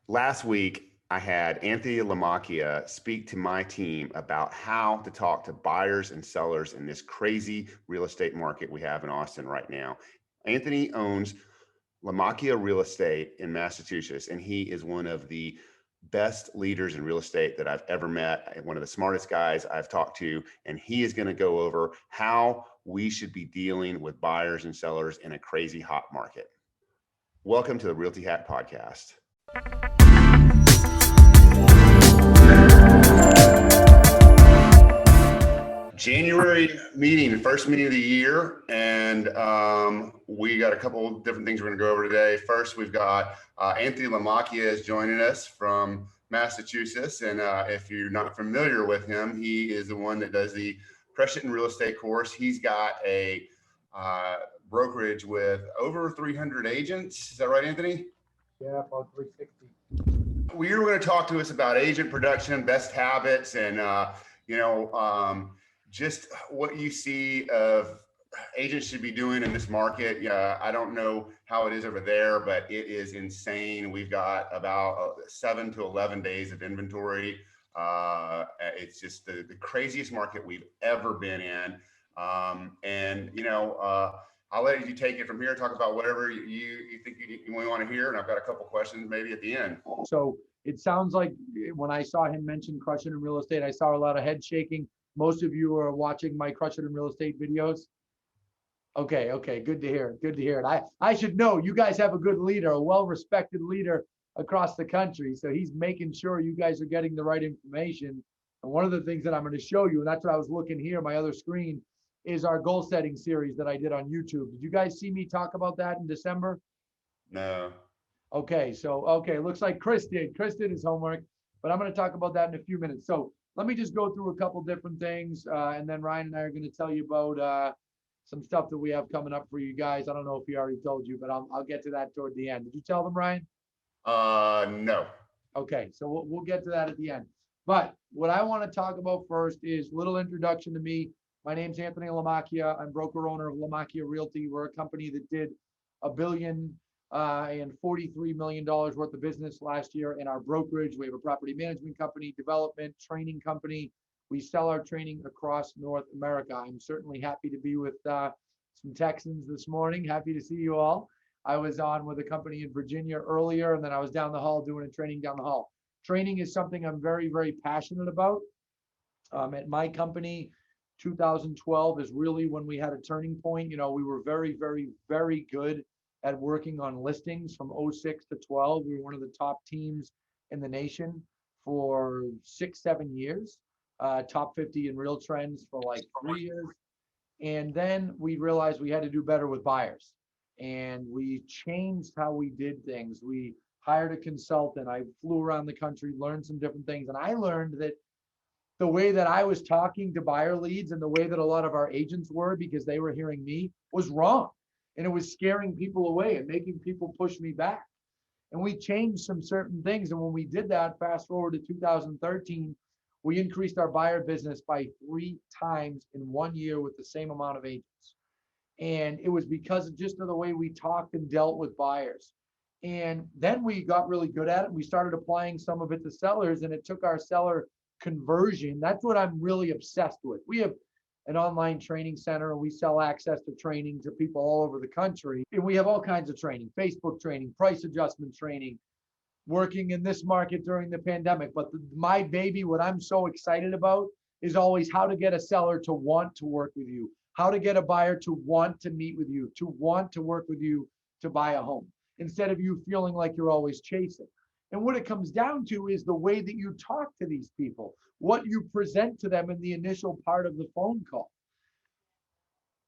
Last week, I had Anthony Lamacchia speak to my team about how to talk to buyers and sellers in this crazy real estate market we have in Austin right now. Anthony owns Lamacchia Real Estate in Massachusetts, and he is one of the best leaders in real estate that I've ever met, one of the smartest guys I've talked to, and he is going to go over how we should be dealing with buyers and sellers in a crazy hot market. Welcome to the Realty Hack Podcast. January meeting, first meeting of the year, and we got a couple of different things we're going to go over today. First, we've got Anthony Lamacchia is joining us from Massachusetts, and if you're not familiar with him, he is the one that does the Crush It in Real Estate course. He's got a brokerage with over 300 agents. Is that right, Anthony? Yeah, about 360. We were going to talk to us about agent production, best habits, and just what you see of agents should be doing in this market. Yeah, I don't know how it is over there, but it is insane. We've got about 7 to 11 days of inventory. It's just the craziest market we've ever been in. I'll let you take it from here, talk about whatever you think you want to hear. And I've got a couple questions maybe at the end. So it sounds like when I saw him mention Crush It in Real Estate, I saw a lot of head shaking. Most of you are watching my Crush It in Real Estate videos. Okay, good to hear. Good to hear it. I should know you guys have a good leader, a well-respected leader across the country. So he's making sure you guys are getting the right information. And one of the things that I'm going to show you, and that's what I was looking here, my other screen, is our goal setting series that I did on YouTube. Did you guys see me talk about that in December? No. Okay, looks like Chris did. Chris did his homework, but I'm going to talk about that in a few minutes. So let me just go through a couple different things, and then Ryan and I are going to tell you about some stuff that we have coming up for you guys. I don't know if he already told you, but I'll get to that toward the end. Did you tell them, Ryan? No. Okay, so we'll get to that at the end. But what I want to talk about first is a little introduction to me. My name's Anthony Lamacchia. I'm broker owner of Lamacchia Realty. We're a company that did $1 billion and $43 million worth of business last year in our brokerage. We have a property management company, development, training company. We sell our training across North America. I'm certainly happy to be with some Texans this morning. Happy to see you all. I was on with a company in Virginia earlier, and then I was down the hall doing a training down the hall. Training is something I'm very, very passionate about. At my company, 2012 is really when we had a turning point. You know, we were very, very, very good at working on listings from 06 to 12. We were one of the top teams in the nation for 6-7 years, top 50 in Real Trends for like 3 years. And then we realized we had to do better with buyers. And we changed how we did things. We hired a consultant. I flew around the country, learned some different things. And I learned that the way that I was talking to buyer leads and the way that a lot of our agents were, because they were hearing me, was wrong. And it was scaring people away and making people push me back. And we changed some certain things. And when we did that, fast forward to 2013, we increased our buyer business by 3 times in 1 year with the same amount of agents. And it was because of just the way we talked and dealt with buyers. And then we got really good at it. We started applying some of it to sellers, and it took our seller conversion. That's what I'm really obsessed with. We have an online training center, and we sell access to training to people all over the country. And we have all kinds of training, Facebook training, price adjustment training, working in this market during the pandemic. But my baby, what I'm so excited about is always how to get a seller to want to work with you, how to get a buyer to want to meet with you, to want to work with you to buy a home, instead of you feeling like you're always chasing. And what it comes down to is the way that you talk to these people, what you present to them in the initial part of the phone call.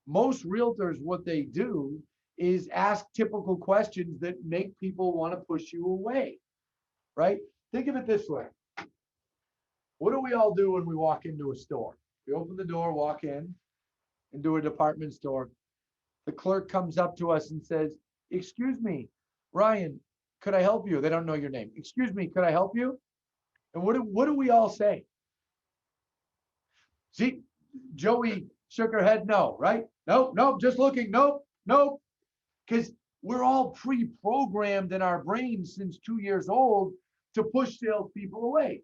Most realtors, what they do is ask typical questions that make people want to push you away, right? Think of it this way. What do we all do when we walk into a store? We open the door, walk in, into a department store. The clerk comes up to us and says, "Excuse me, Ryan, could I help you?" They don't know your name. "Excuse me, could I help you?" And what do we all say? See, Joey shook her head no, right? Nope, just looking, nope. Because we're all pre-programmed in our brains since 2 years old to push salespeople away.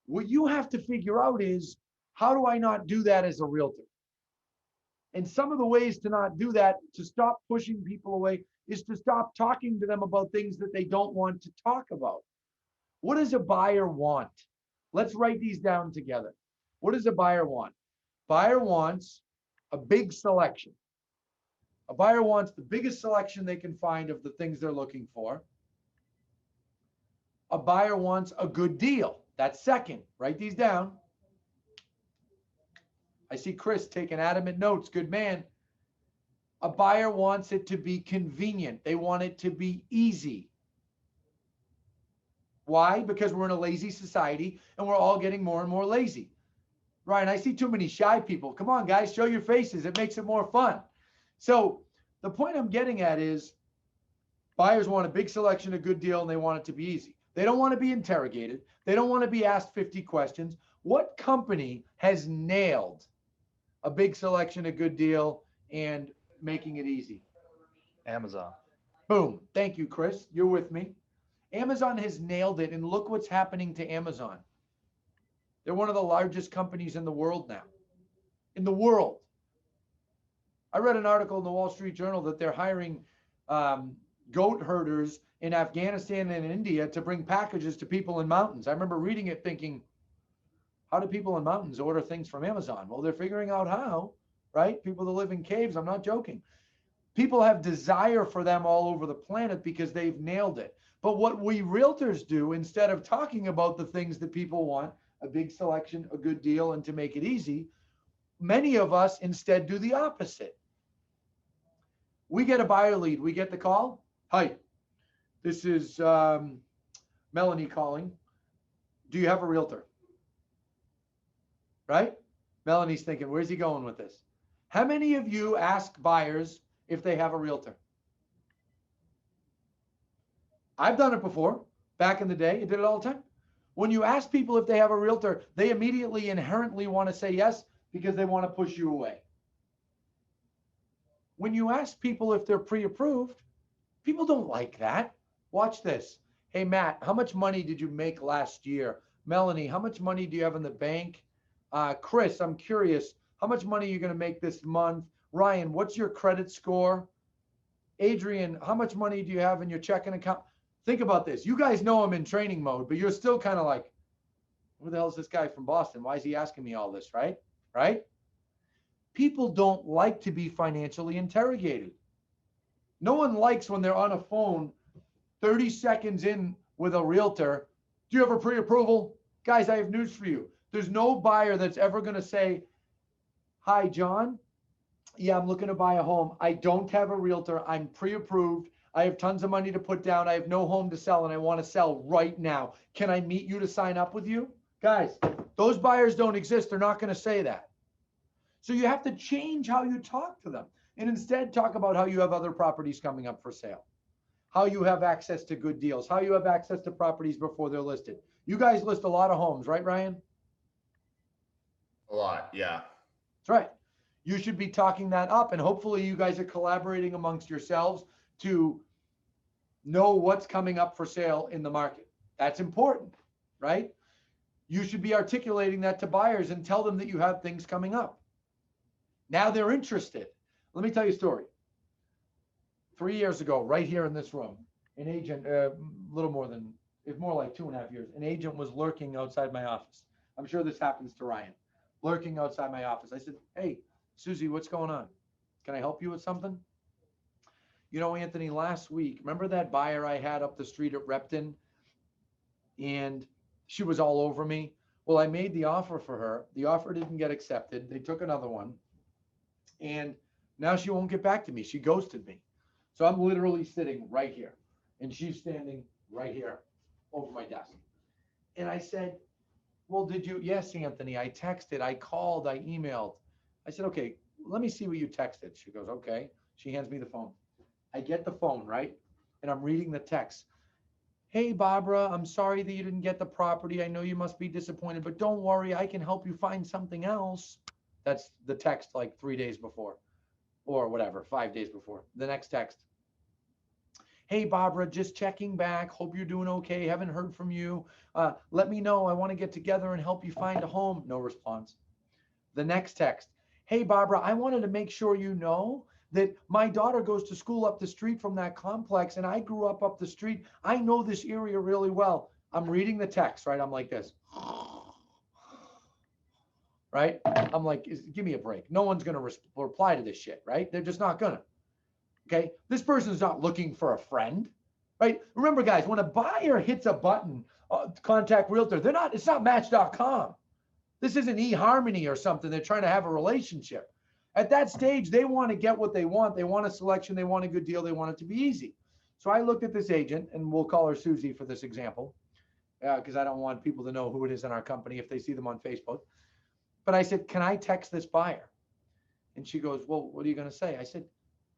What you have to figure out is, how do I not do that as a realtor? And some of the ways to not do that, to stop pushing people away, is to stop talking to them about things that they don't want to talk about. What does a buyer want? Let's write these down together. What does a buyer want? Buyer wants a big selection. A buyer wants the biggest selection they can find of the things they're looking for. A buyer wants a good deal. That's second. Write these down. I see Chris taking adamant notes. Good man. A buyer wants it to be convenient. They want it to be easy. Why? Because we're in a lazy society and we're all getting more and more lazy. Ryan, I see too many shy people. Come on, guys, show your faces. It makes it more fun. So the point I'm getting at is, buyers want a big selection, a good deal, and they want it to be easy. They don't want to be interrogated. They don't want to be asked 50 questions. What company has nailed a big selection, a good deal, and making it easy? Amazon. Boom. Thank you, Chris. You're with me. Amazon has nailed it, and look what's happening to Amazon. They're one of the largest companies in the world now. In the world. I read an article in the Wall Street Journal that they're hiring goat herders in Afghanistan and India to bring packages to people in mountains. I remember reading it thinking, how do people in mountains order things from Amazon? Well, they're figuring out how, right? People that live in caves, I'm not joking. People have desire for them all over the planet because they've nailed it. But what we realtors do, instead of talking about the things that people want, a big selection, a good deal, and to make it easy, many of us instead do the opposite. We get a buyer lead. We get the call. Hi, this is Melanie calling. Do you have a realtor? Right? Melanie's thinking, where's he going with this? How many of you ask buyers if they have a realtor? I've done it before. Back in the day, I did it all the time. When you ask people if they have a realtor, they immediately inherently want to say yes because they want to push you away. When you ask people if they're pre-approved, people don't like that. Watch this. Hey, Matt, how much money did you make last year? Melanie, how much money do you have in the bank? Chris, I'm curious, how much money are you going to make this month? Ryan, what's your credit score? Adrian, how much money do you have in your checking account? Think about this. You guys know I'm in training mode, but you're still kind of like, who the hell is this guy from Boston? Why is he asking me all this, right? Right? People don't like to be financially interrogated. No one likes when they're on a phone 30 seconds in with a realtor. Do you have a pre-approval? Guys, I have news for you. There's no buyer that's ever going to say, hi, John. Yeah, I'm looking to buy a home. I don't have a realtor. I'm pre-approved. I have tons of money to put down. I have no home to sell, and I want to sell right now. Can I meet you to sign up with you? Guys, those buyers don't exist. They're not going to say that. So you have to change how you talk to them and instead talk about how you have other properties coming up for sale, how you have access to good deals, how you have access to properties before they're listed. You guys list a lot of homes, right, Ryan? A lot, yeah. That's right. You should be talking that up, and hopefully you guys are collaborating amongst yourselves to know what's coming up for sale in the market. That's important, right? You should be articulating that to buyers and tell them that you have things coming up. Now they're interested. Let me tell you a story. 3 years ago, right here in this room, an agent, little more than, it's more like 2.5 years, an agent was lurking outside my office. I'm sure this happens to Ryan. Lurking outside my office. I said, hey, Susie, what's going on? Can I help you with something? You know, Anthony, last week, remember that buyer I had up the street at Repton? And she was all over me. Well, I made the offer for her. The offer didn't get accepted. They took another one. And now she won't get back to me. She ghosted me. So I'm literally sitting right here. And she's standing right here over my desk. And I said, well, did you? Yes, Anthony, I texted, I called, I emailed. I said, okay, let me see what you texted. She goes, okay. She hands me the phone. I get the phone, right? And I'm reading the text. Hey, Barbara, I'm sorry that you didn't get the property. I know you must be disappointed, but don't worry. I can help you find something else. That's the text like 3 days before or whatever, 5 days before. The next text. Hey, Barbara, just checking back. Hope you're doing okay. Haven't heard from you. Let me know. I want to get together and help you find a home. No response. The next text. Hey, Barbara, I wanted to make sure you know that my daughter goes to school up the street from that complex, and I grew up the street. I know this area really well. I'm reading the text, right? I'm like this, right? I'm like, give me a break. No one's going to reply to this shit, right? They're just not going to. Okay. This person's not looking for a friend, right? Remember, guys, when a buyer hits a button, contact realtor, it's not match.com. This isn't eHarmony or something. They're trying to have a relationship. At that stage, they want to get what they want. They want a selection. They want a good deal. They want it to be easy. So I looked at this agent, and we'll call her Susie for this example, because I don't want people to know who it is in our company if they see them on Facebook. But I said, can I text this buyer? And she goes, well, what are you going to say? I said,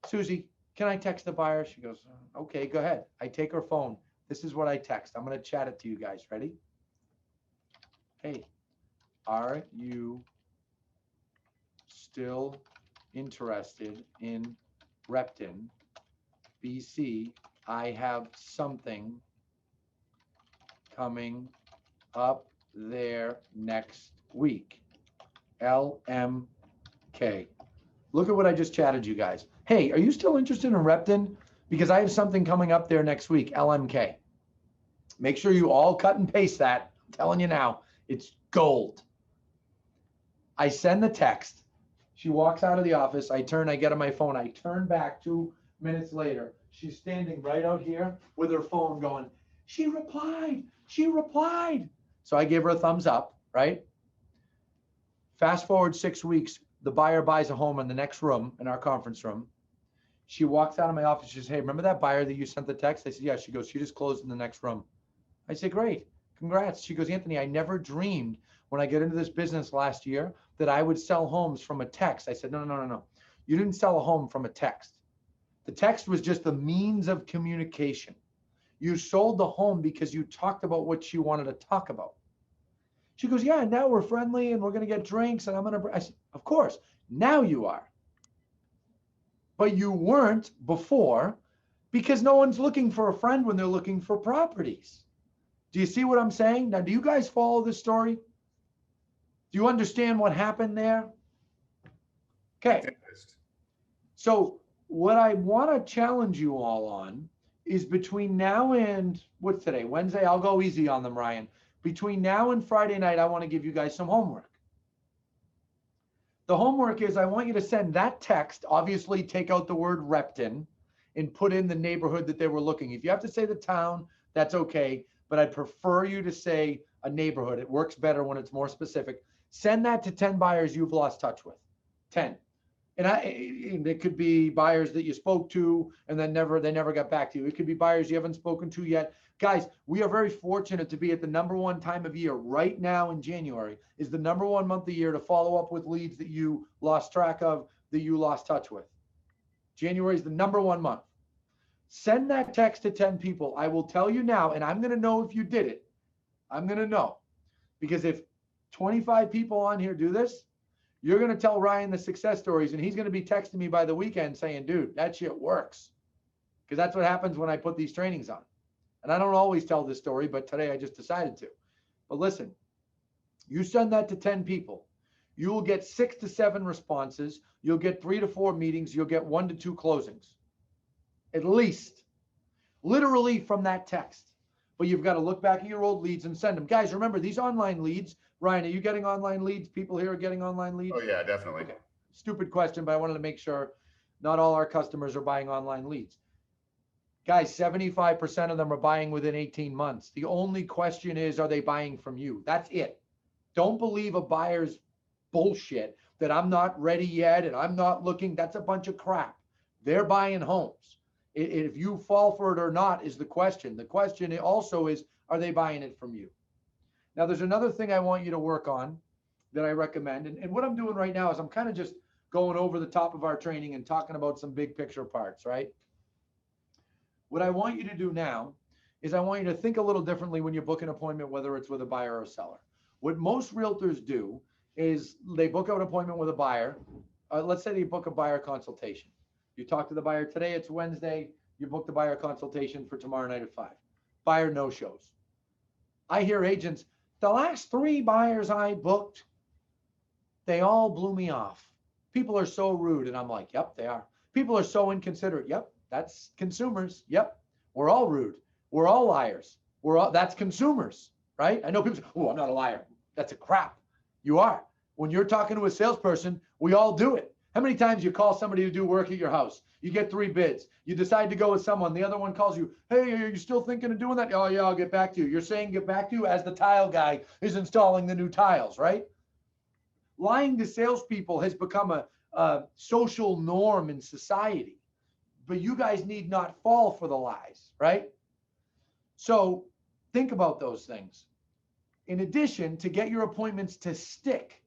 Susie, can I text the buyer? She goes, okay, go ahead. I take her phone. This is what I text. I'm going to chat it to you guys. Ready? Hey, are you still interested in Repton, BC? I have something coming up there next week. LMK. Look at what I just chatted you guys. Hey, are you still interested in Repton? Because I have something coming up there next week. LMK. Make sure you all cut and paste that. I'm telling you now, it's gold. I send the text. She walks out of the office. I get on my phone. I turn back 2 minutes later. She's standing right out here with her phone going, she replied. She replied. So I gave her a thumbs up, right? Fast forward 6 weeks. The buyer buys a home in the next room, in our conference room. She walks out of my office. She says, hey, remember that buyer that you sent the text? I said, yeah. She goes, she just closed in the next room. I said, great. Congrats. She goes, Anthony, I never dreamed when I get into this business last year that I would sell homes from a text. I said, no. You didn't sell a home from a text. The text was just the means of communication. You sold the home because you talked about what you wanted to talk about. She goes, yeah, now we're friendly and we're going to get drinks and I said, of course, now you are. But you weren't before because no one's looking for a friend when they're looking for properties. Do you see what I'm saying? Now, do you guys follow this story? Do you understand what happened there? Okay. So what I want to challenge you all on is between now and what's today? Wednesday. I'll go easy on them, Ryan. Between now and Friday night, I want to give you guys some homework. The homework is I want you to send that text, obviously take out the word Repton and put in the neighborhood that they were looking. If you have to say the town, that's okay. But I'd prefer you to say a neighborhood. It works better when it's more specific. Send that to 10 buyers you've lost touch with. 10. And it could be buyers that you spoke to and then they never got back to you. It could be buyers you haven't spoken to yet. Guys, we are very fortunate to be at the #1 time of year right now in January is the #1 month of year to follow up with leads that you lost track of, that you lost touch with. January is the #1 month. Send that text to 10 people. I will tell you now, and I'm going to know if you did it. I'm going to know. Because if 25 people on here do this, you're going to tell Ryan the success stories, and he's going to be texting me by the weekend saying, dude, that shit works. Because that's what happens when I put these trainings on. And I don't always tell this story, but today I just decided to. But listen, you send that to 10 people. You will get 6 to 7 responses. You'll get 3 to 4 meetings. You'll get 1 to 2 closings. At least. Literally from that text. But you've got to look back at your old leads and send them. Guys, remember, these online leads, Ryan, are you getting online leads? People here are getting online leads? Oh, yeah, definitely. Okay. Stupid question, but I wanted to make sure not all our customers are buying online leads. Guys, 75% of them are buying within 18 months. The only question is, are they buying from you? That's it. Don't believe a buyer's bullshit that I'm not ready yet and I'm not looking. That's a bunch of crap. They're buying homes. If you fall for it or not is the question. The question also is, are they buying it from you? Now, there's another thing I want you to work on that I recommend. And what I'm doing right now is I'm kind of just going over the top of our training and talking about some big picture parts, right? What I want you to do now is I want you to think a little differently when you book an appointment, whether it's with a buyer or a seller. What most realtors do is they book out an appointment with a buyer. Let's say they book a buyer consultation. You talk to the buyer today, it's Wednesday. You book the buyer consultation for tomorrow night at 5. Buyer no shows. I hear agents, the last 3 buyers I booked, they all blew me off. People are so rude. And I'm like, yep, they are. People are so inconsiderate. Yep, that's consumers. Yep, we're all rude. We're all liars. That's consumers, right? I know people say, oh, I'm not a liar. That's a crap. You are. When you're talking to a salesperson, we all do it. How many times you call somebody to do work at your house? You get 3 bids. You decide to go with someone. The other one calls you. Hey, are you still thinking of doing that? Oh, yeah, I'll get back to you. You're saying get back to you as the tile guy is installing the new tiles, right? Lying to salespeople has become a social norm in society, but you guys need not fall for the lies, right? So think about those things. In addition, to get your appointments to stick,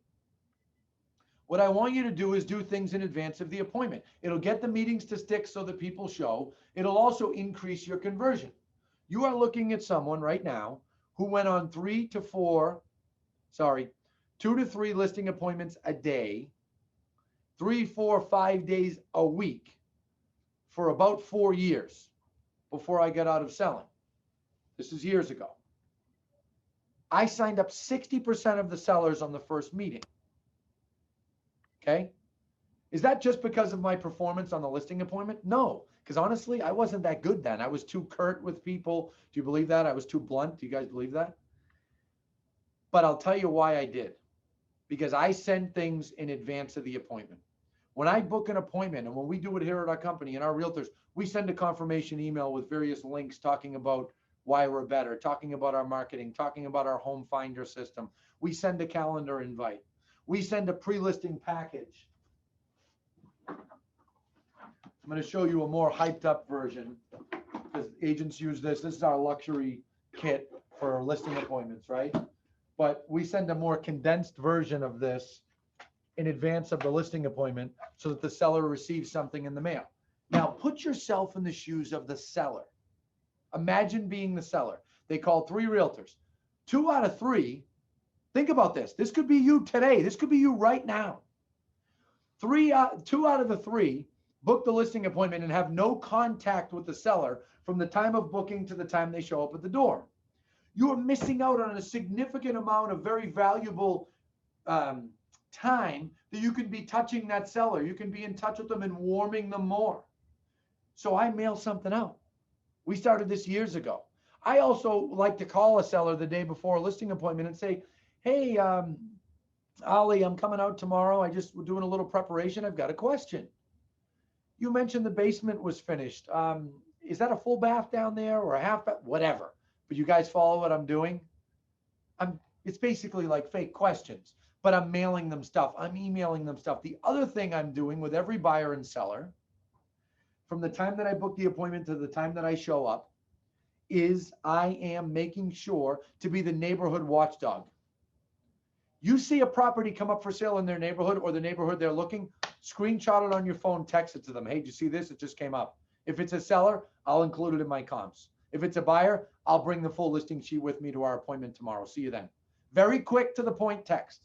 what I want you to do is do things in advance of the appointment. It'll get the meetings to stick so that people show. It'll also increase your conversion. You are looking at someone right now who went on 2 to 3 listing appointments a day, 3, 4, 5 days a week for about 4 years before I got out of selling. This is years ago. I signed up 60% of the sellers on the first meeting. Okay. Is that just because of my performance on the listing appointment? No, because honestly, I wasn't that good then. I was too curt with people. Do you believe that? I was too blunt. Do you guys believe that? But I'll tell you why I did. Because I send things in advance of the appointment. When I book an appointment, and when we do it here at our company and our realtors, we send a confirmation email with various links talking about why we're better, talking about our marketing, talking about our home finder system. We send a calendar invite. We send a pre-listing package. I'm going to show you a more hyped up version because agents use this. This is our luxury kit for listing appointments, right? But we send a more condensed version of this in advance of the listing appointment so that the seller receives something in the mail. Now, put yourself in the shoes of the seller. Imagine being the seller. They call 3 realtors. 2 out of 3, think about this. This could be you today. This could be you right now. 2 out of the 3 book the listing appointment and have no contact with the seller from the time of booking to the time they show up at the door. You are missing out on a significant amount of very valuable time that you can be touching that seller. You can be in touch with them and warming them more. So I mail something out. We started this years ago. I also like to call a seller the day before a listing appointment and say, hey, Ollie, I'm coming out tomorrow. We're doing a little preparation. I've got a question. You mentioned the basement was finished. Is that a full bath down there or a half bath? Whatever. But you guys follow what I'm doing? It's basically like fake questions, but I'm mailing them stuff. I'm emailing them stuff. The other thing I'm doing with every buyer and seller, from the time that I book the appointment to the time that I show up, is I am making sure to be the neighborhood watchdog. You see a property come up for sale in their neighborhood or the neighborhood they're looking, screenshot it on your phone, text it to them. Hey, did you see this? It just came up. If it's a seller, I'll include it in my comps. If it's a buyer, I'll bring the full listing sheet with me to our appointment tomorrow. See you then. Very quick to the point text.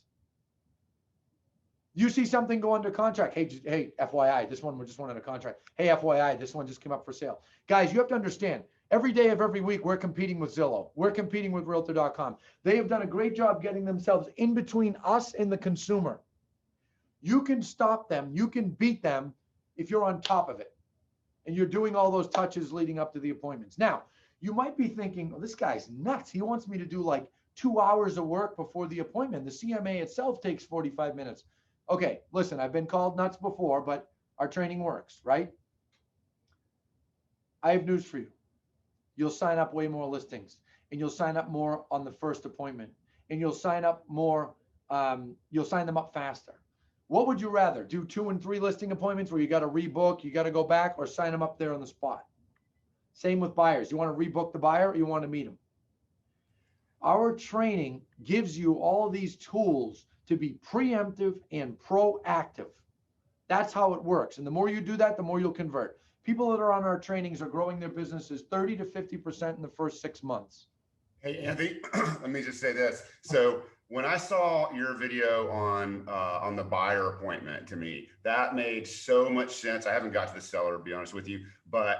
You see something go under contract. Hey, FYI, this one just went under contract. Hey, FYI, this one just came up for sale. Guys, you have to understand, every day of every week, we're competing with Zillow. We're competing with Realtor.com. They have done a great job getting themselves in between us and the consumer. You can stop them. You can beat them if you're on top of it. And you're doing all those touches leading up to the appointments. Now, you might be thinking, oh, this guy's nuts. He wants me to do like 2 hours of work before the appointment. The CMA itself takes 45 minutes. Okay, listen, I've been called nuts before, but our training works, right? I have news for you. You'll sign up way more listings, and you'll sign up more on the first appointment, and you'll sign up more, you'll sign them up faster. What would you rather, do 2 and 3 listing appointments where you got to rebook, you got to go back, or sign them up there on the spot? Same with buyers. You want to rebook the buyer or you want to meet them? Our training gives you all these tools to be preemptive and proactive. That's how it works. And the more you do that, the more you'll convert. People that are on our trainings are growing their businesses 30 to 50% in the first 6 months. Hey, Anthony, let me just say this. So when I saw your video on the buyer appointment, to me that made so much sense. I haven't got to the seller, to be honest with you, but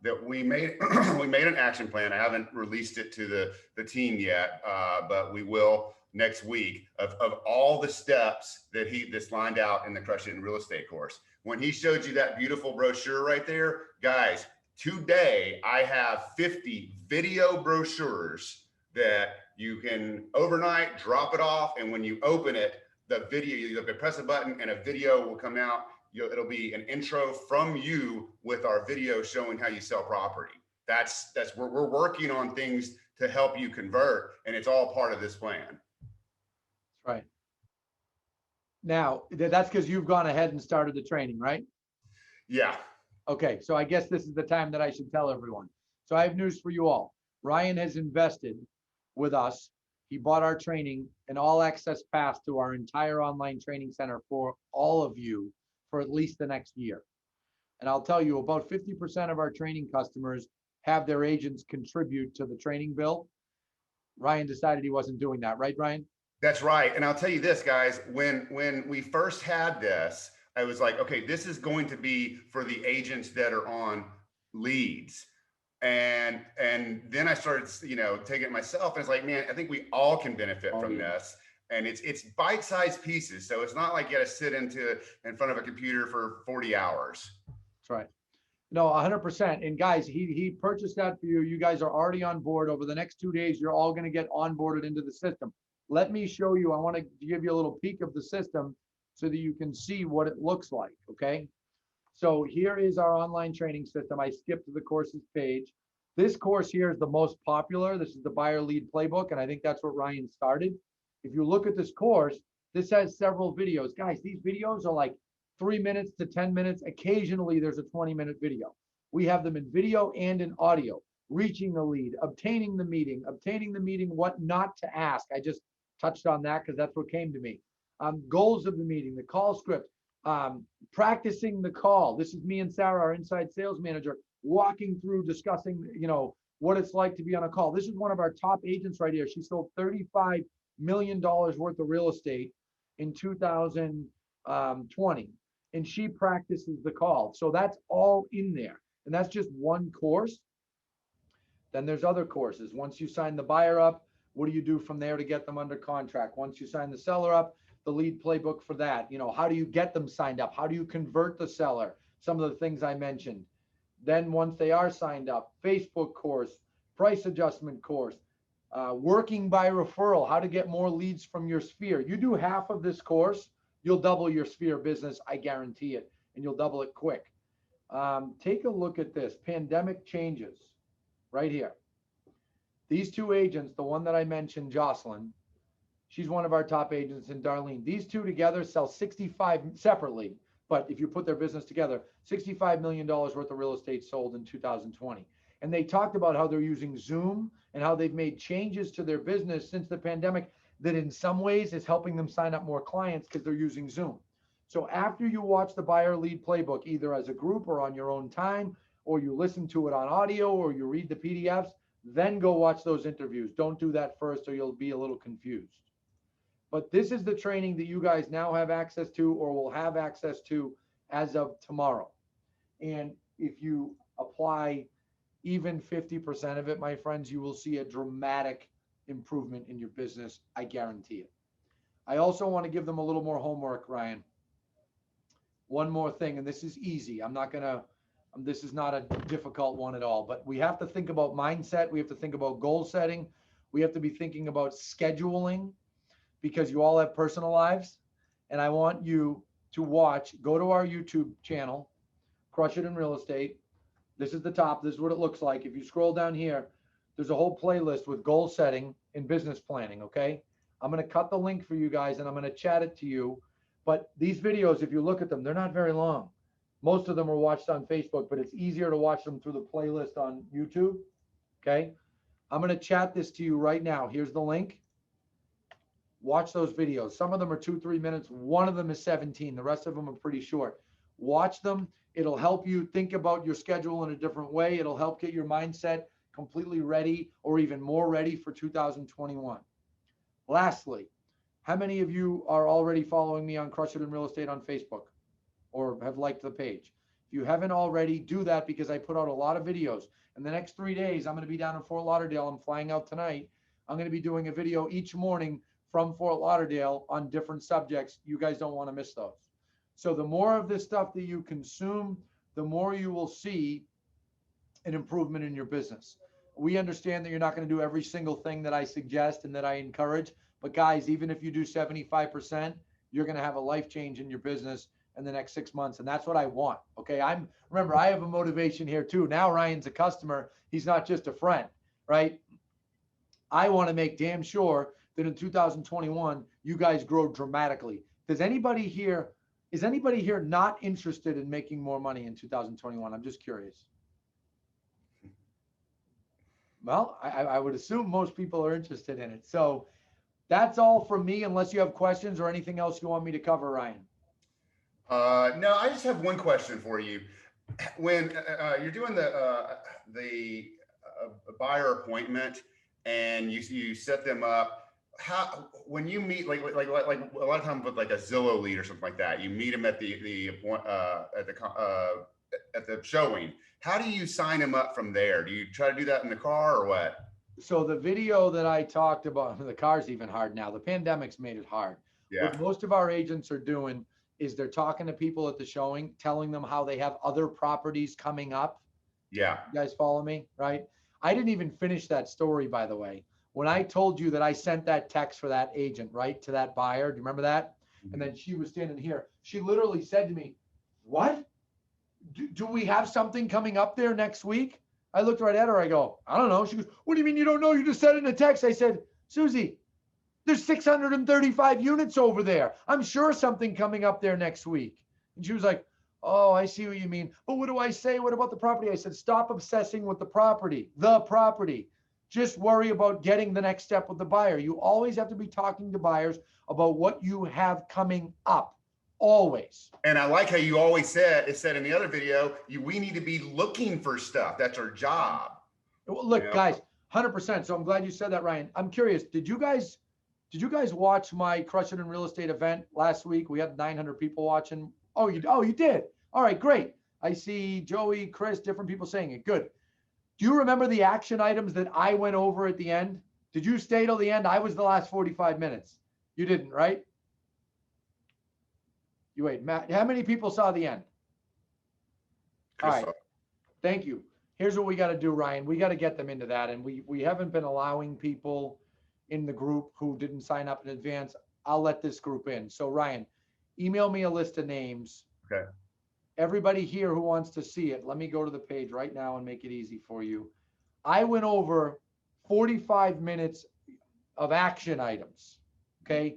that we made we made an action plan. I haven't released it to the team yet, but we will next week of all the steps that that's lined out in the Crush It in Real Estate course. When he showed you that beautiful brochure right there, guys, today I have 50 video brochures that you can overnight drop it off, and when you open it, the video, you can press a button and a video will come out. It'll be an intro from you with our video showing how you sell property. That's we're working on things to help you convert, and it's all part of this plan. That's right. Now, that's because you've gone ahead and started the training, right? Yeah. Okay, so I guess this is the time that I should tell everyone. So I have news for you all. Ryan has invested with us. He bought our training, an all access pass to our entire online training center for all of you for at least the next year. And I'll tell you, about 50% of our training customers have their agents contribute to the training bill. Ryan decided he wasn't doing that, right, Ryan? That's right. And I'll tell you this, guys, when we first had this, I was like, okay, this is going to be for the agents that are on leads. And then I started, taking it myself, and it's like, man, I think we all can benefit from this. And it's bite-sized pieces. So it's not like you got to sit in front of a computer for 40 hours. That's right. No, 100%. And guys, he purchased that for you. You guys are already on board. Over the next 2 days, you're all going to get onboarded into the system. Let me show you. I want to give you a little peek of the system so that you can see what it looks like, okay? So here is our online training system. I skipped to the courses page. This course here is the most popular. This is the buyer lead playbook, and I think that's what Ryan started. If you look at this course, this has several videos. Guys, these videos are like 3 minutes to 10 minutes. Occasionally, there's a 20-minute video. We have them in video and in audio. Reaching the lead, obtaining the meeting, what not to ask. I just touched on that because that's what came to me. Goals of the meeting, the call script, practicing the call. This is me and Sarah, our inside sales manager, walking through, discussing, what it's like to be on a call. This is one of our top agents right here. She sold $35 million worth of real estate in 2020, and she practices the call. So that's all in there. And that's just one course. Then there's other courses. Once you sign the buyer up, what do you do from there to get them under contract? Once you sign the seller up, the lead playbook for that. How do you get them signed up? How do you convert the seller? Some of the things I mentioned. Then once they are signed up, Facebook course, price adjustment course, working by referral, how to get more leads from your sphere. You do half of this course, you'll double your sphere business, I guarantee it, and you'll double it quick. Take a look at this, pandemic changes, right here. These two agents, the one that I mentioned, Jocelyn, she's one of our top agents, and Darlene. These two together sell 65 separately, but if you put their business together, $65 million worth of real estate sold in 2020. And they talked about how they're using Zoom and how they've made changes to their business since the pandemic that in some ways is helping them sign up more clients because they're using Zoom. So after you watch the buyer lead playbook, either as a group or on your own time, or you listen to it on audio, or you read the PDFs, then go watch those interviews. Don't do that first or you'll be a little confused. But this is the training that you guys now have access to or will have access to as of tomorrow. And if you apply even 50% of it, my friends, you will see a dramatic improvement in your business. I guarantee it. I also want to give them a little more homework, Ryan. One more thing, and this is easy. This is not a difficult one at all, but we have to think about mindset. We have to think about goal setting. We have to be thinking about scheduling because you all have personal lives. And I want you to go to our YouTube channel, Crush It in Real Estate. This is the top. This is what it looks like. If you scroll down here, there's a whole playlist with goal setting and business planning, okay? I'm going to cut the link for you guys and I'm going to chat it to you. But these videos, if you look at them, they're not very long. Most of them are watched on Facebook, but it's easier to watch them through the playlist on YouTube, okay? I'm going to chat this to you right now. Here's the link. Watch those videos. Some of them are 2-3 minutes. One of them is 17. The rest of them are pretty short. Watch them. It'll help you think about your schedule in a different way. It'll help get your mindset completely ready or even more ready for 2021. Lastly, how many of you are already following me on Crush It in Real Estate on Facebook or have liked the page? If you haven't already, do that because I put out a lot of videos. In the next 3 days, I'm going to be down in Fort Lauderdale. I'm flying out tonight. I'm going to be doing a video each morning from Fort Lauderdale on different subjects. You guys don't want to miss those. So the more of this stuff that you consume, the more you will see an improvement in your business. We understand that you're not going to do every single thing that I suggest and that I encourage, but guys, even if you do 75%, you're going to have a life change in your business in the next 6 months. And that's what I want. Okay. Remember, I have a motivation here too. Now Ryan's a customer. He's not just a friend, right? I want to make damn sure that in 2021, you guys grow dramatically. Is anybody here not interested in making more money in 2021? I'm just curious. Well, I would assume most people are interested in it. So that's all from me, unless you have questions or anything else you want me to cover, Ryan. No, I just have one question for you. When you're doing the buyer appointment and you set them up, when you meet like a lot of times with like a Zillow lead or something like that, you meet them at the showing. How do you sign them up from there? Do you try to do that in the car or what? So the video that I talked about, the car's even hard now. The pandemic's made it hard. Yeah. What most of our agents are doing is they're talking to people at the showing, telling them how they have other properties coming up. Yeah. You guys follow me, right? I didn't even finish that story, by the way. When I told you that I sent that text for that agent, right, to that buyer, do you remember that? Mm-hmm. And then she was standing here. She literally said to me, what? Do we have something coming up there next week? I looked right at her. I go, I don't know. She goes, what do you mean you don't know? You just said it in a text. I said, Susie, there's 635 units over there. I'm sure something coming up there next week. And she was like, oh, I see what you mean. But what do I say? What about the property? I said, stop obsessing with the property. Just worry about getting the next step with the buyer. You always have to be talking to buyers about what you have coming up. Always. And I like how you always said in the other video, we need to be looking for stuff. That's our job. Look, guys, 100%. So I'm glad you said that, Ryan. I'm curious. Did you guys watch my Crush It in Real Estate event last week? We had 900 people watching. Oh, you did. All right, great. I see Joey, Chris, different people saying it. Good. Do you remember the action items that I went over at the end? Did you stay till the end? I was the last 45 minutes. You didn't, right? You wait, Matt, how many people saw the end? All right, thank you. Here's what we got to do, Ryan. We got to get them into that. And we haven't been allowing people in the group who didn't sign up in advance. I'll let this group in. So Ryan, email me a list of names. Okay. Everybody here who wants to see it, let me go to the page right now and make it easy for you. I went over 45 minutes of action items, okay?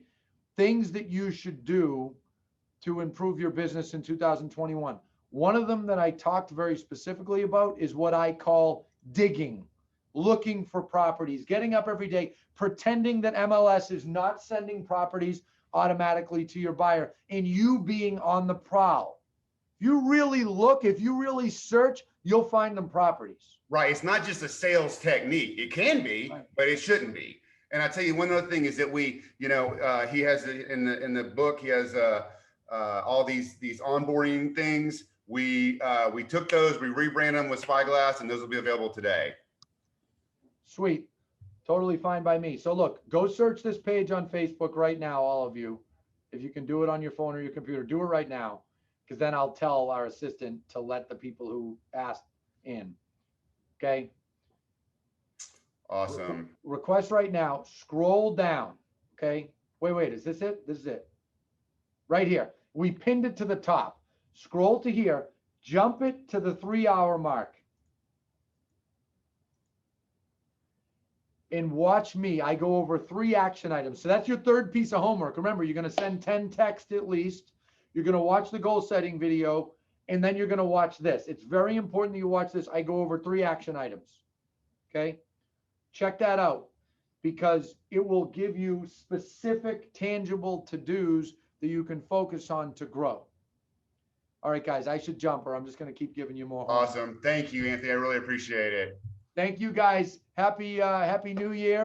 Things that you should do to improve your business in 2021. One of them that I talked very specifically about is what I call digging, looking for properties, getting up every day, pretending that MLS is not sending properties automatically to your buyer, and you being on the prowl. If you really look, if you really search, you'll find them properties. Right. It's not just a sales technique. It can be, right, but it shouldn't be. And I tell you, one other thing is that he has in the book, he has all these onboarding things. We took those, we rebranded them with Spyglass, and those will be available today. Sweet. Totally fine by me. So look, go search this page on Facebook right now, all of you. If you can do it on your phone or your computer, do it right now, because then I'll tell our assistant to let the people who asked in. Okay. Awesome. Request right now. Scroll down. Okay. Wait. Is this it? This is it. Right here. We pinned it to the top. Scroll to here. Jump it to the 3-hour mark. And watch me. I go over 3 action items. So that's your third piece of homework. Remember, you're going to send 10 texts at least. You're going to watch the goal setting video, and then you're going to watch this. It's very important that you watch this. I go over 3 action items. Okay. Check that out, because it will give you specific, tangible to-dos that you can focus on to grow. All right, guys, I should jump, or I'm just going to keep giving you more homework. Awesome. Thank you, Anthony. I really appreciate it. Thank you, guys. Happy New Year.